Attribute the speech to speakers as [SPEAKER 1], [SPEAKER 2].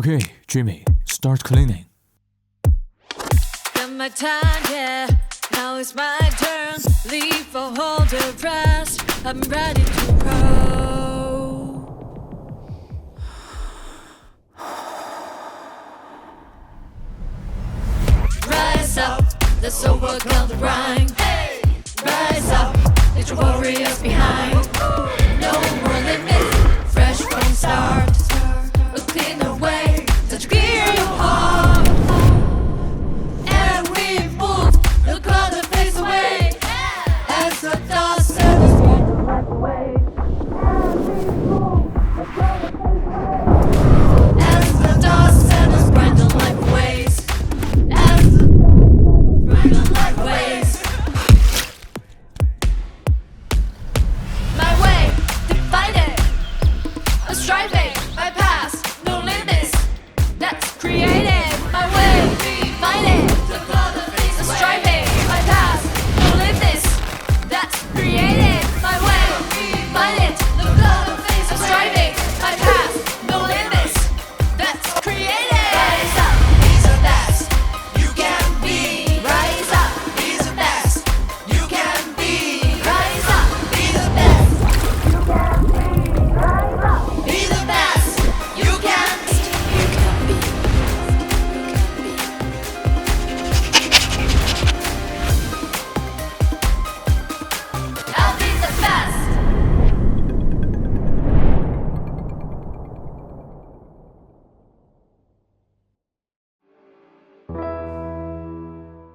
[SPEAKER 1] Okay, Dreamy, start cleaning.
[SPEAKER 2] Got my time, yeah. Now it's my turn. Leave or hold your breath. I'm ready to roll. Rise up, let's overcome the grind. Hey! Rise up, leave your warriors behind. No more limits, fresh from start.